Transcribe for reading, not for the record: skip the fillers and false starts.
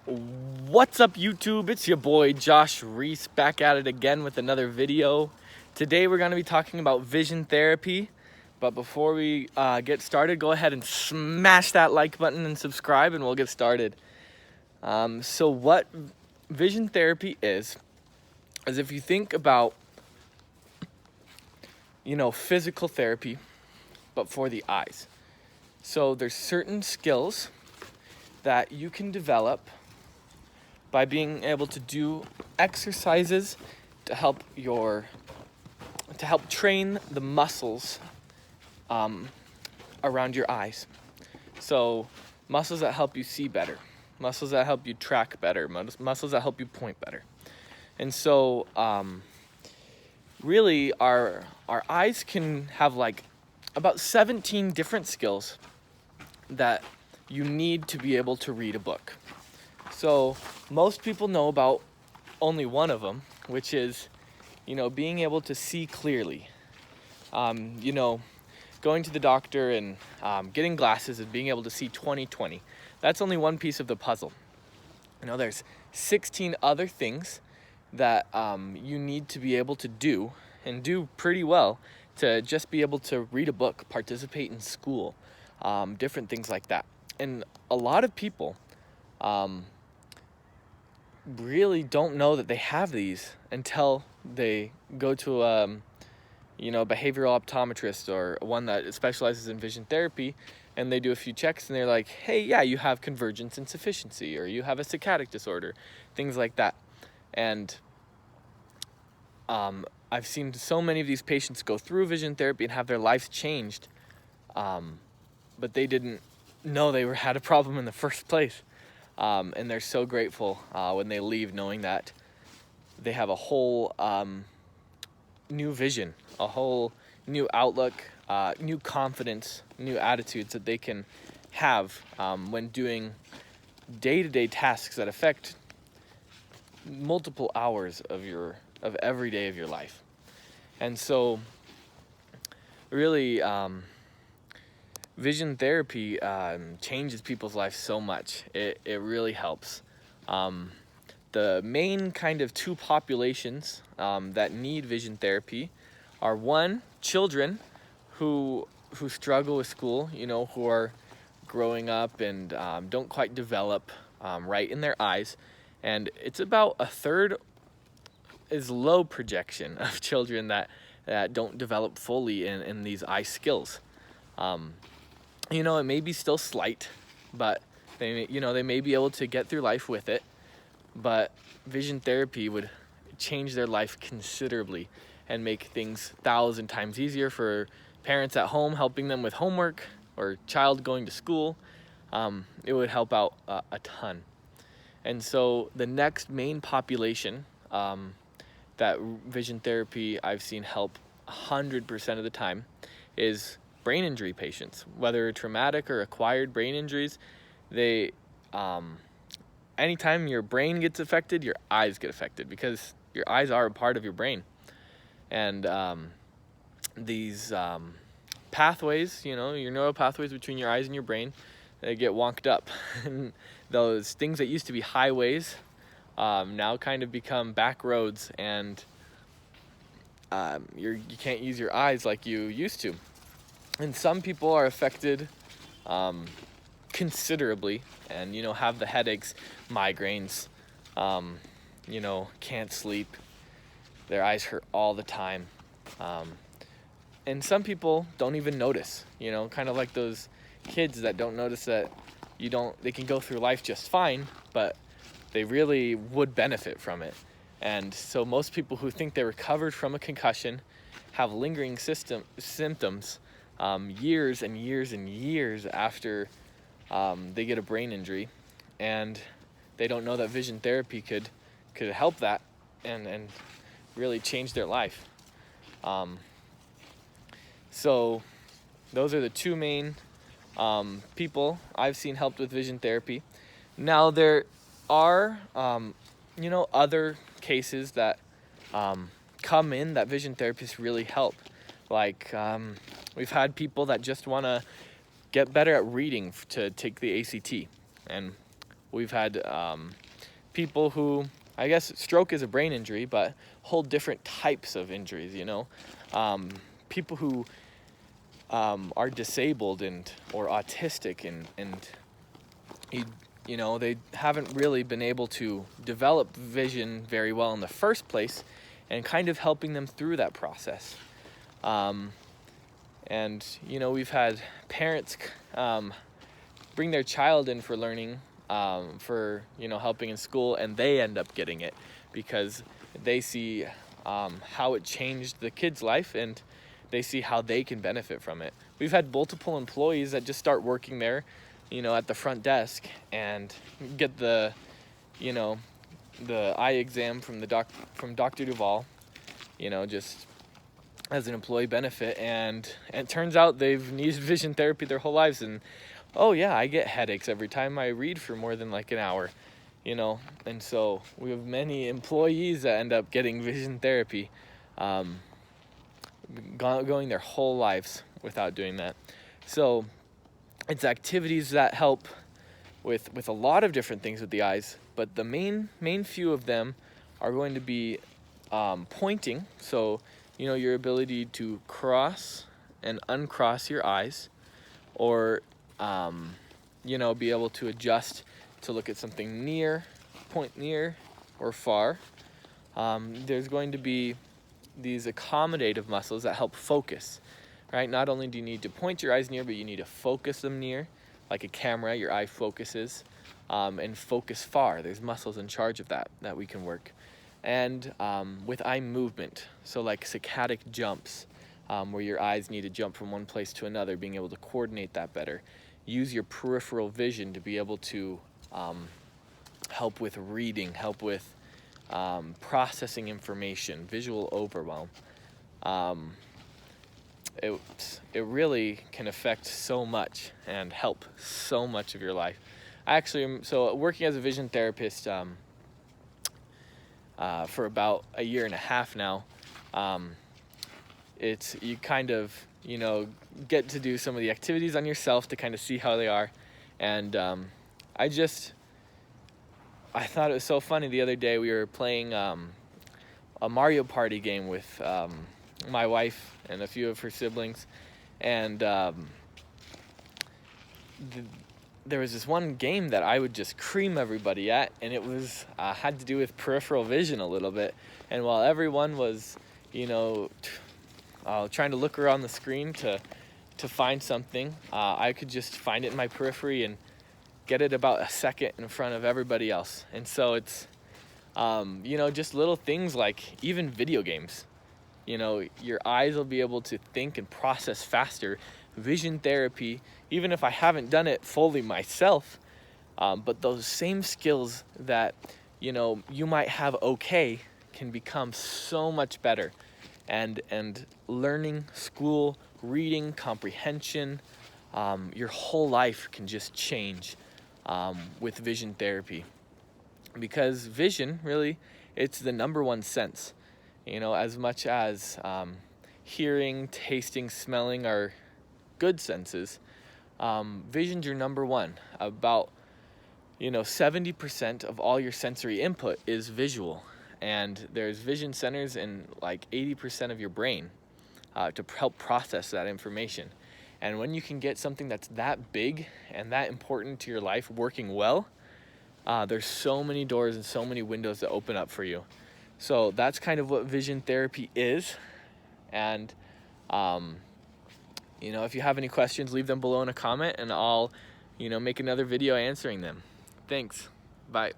What's up, YouTube? It's your boy Josh Reese back at it again with another video. Today we're going to be talking about vision therapy, but before we get started, go ahead and smash that like button and subscribe and we'll get started. So what vision therapy is if you think about, physical therapy, but for the eyes. So there's certain skills that you can develop by being able to do exercises to help train the muscles around your eyes. So muscles that help you see better, muscles that help you track better, muscles that help you point better. And so really our eyes can have like about 17 different skills that you need to be able to read a book. So most people know about only one of them, which is, being able to see clearly. Going to the doctor and getting glasses and being able to see 20/20. That's only one piece of the puzzle. There's 16 other things that you need to be able to do and do pretty well to just be able to read a book, participate in school, different things like that. And a lot of people really don't know that they have these until they go to behavioral optometrist or one that specializes in vision therapy, and they do a few checks and they're like, hey, yeah, you have convergence insufficiency or you have a saccadic disorder, things like that. And I've seen so many of these patients go through vision therapy and have their lives changed, but they didn't know they had a problem in the first place. And they're so grateful when they leave, knowing that they have a whole new vision, a whole new outlook, new confidence, new attitudes that they can have when doing day-to-day tasks that affect multiple hours of every day of your life. And so really vision therapy changes people's lives so much. It really helps. The main kind of two populations that need vision therapy are, one, children who struggle with school, who are growing up and don't quite develop right in their eyes. And it's about a third is low projection of children that don't develop fully in these eye skills. It may be still slight, but they may be able to get through life with it. But vision therapy would change their life considerably and make things 1,000 times easier for parents at home helping them with homework or child going to school. It would help out a ton. And so the next main population that vision therapy I've seen help 100% of the time is brain injury patients, whether traumatic or acquired brain injuries. They anytime your brain gets affected, your eyes get affected because your eyes are a part of your brain. And these pathways, your neural pathways between your eyes and your brain, they get wonked up. And those things that used to be highways now kind of become back roads, and you can't use your eyes like you used to. And some people are affected considerably and, have the headaches, migraines, can't sleep. Their eyes hurt all the time. And some people don't even notice, kind of like those kids that don't notice that they can go through life just fine, but they really would benefit from it. And so most people who think they recovered from a concussion have lingering symptoms years and years and years after they get a brain injury, and they don't know that vision therapy could help that and really change their life. So those are the two main people I've seen helped with vision therapy. Now there are other cases that come in that vision therapists really help. Like we've had people that just want to get better at reading to take the ACT, and We've had people who, I guess stroke is a brain injury, but whole different types of injuries, people who are disabled or autistic and they haven't really been able to develop vision very well in the first place, and kind of helping them through that process. And we've had parents bring their child in for learning, for helping in school, and they end up getting it because they see how it changed the kid's life, and they see how they can benefit from it. We've had multiple employees that just start working there, at the front desk, and get the eye exam from Dr. Duvall, just as an employee benefit, and it turns out they've needed vision therapy their whole lives. And oh yeah, I get headaches every time I read for more than like an hour, and so we have many employees that end up getting vision therapy, going their whole lives without doing that. So it's activities that help with a lot of different things with the eyes, but the main few of them are going to be pointing. So your ability to cross and uncross your eyes, or be able to adjust to look at something near, point near or far. There's going to be these accommodative muscles that help focus, right? Not only do you need to point your eyes near, but you need to focus them near. Like a camera, your eye focuses, and focus far. There's muscles in charge of that we can work. And with eye movement, so like saccadic jumps, where your eyes need to jump from one place to another, being able to coordinate that better. Use your peripheral vision to be able to help with reading, help with processing information, visual overwhelm. It really can affect so much and help so much of your life. I actually am working as a vision therapist for about a year and a half now. You kind of get to do some of the activities on yourself to kind of see how they are, and I thought it was so funny. The other day we were playing a Mario Party game with my wife and a few of her siblings, and there was this one game that I would just cream everybody at, and it was had to do with peripheral vision a little bit. And while everyone was trying to look around the screen to find something, I could just find it in my periphery and get it about a second in front of everybody else. And so it's just little things like even video games. Your eyes will be able to think and process faster. Vision therapy, even if I haven't done it fully myself, but those same skills that you might have can become so much better. And learning, school, reading, comprehension, your whole life can just change with vision therapy. Because vision, really, it's the number one sense. As much as hearing, tasting, smelling are good senses, vision's your number one. About 70% of all your sensory input is visual, and there's vision centers in like 80% of your brain to help process that information. And when you can get something that's that big and that important to your life working well, there's so many doors and so many windows that open up for you. So that's kind of what vision therapy is. And if you have any questions, leave them below in a comment, and I'll make another video answering them. Thanks. Bye.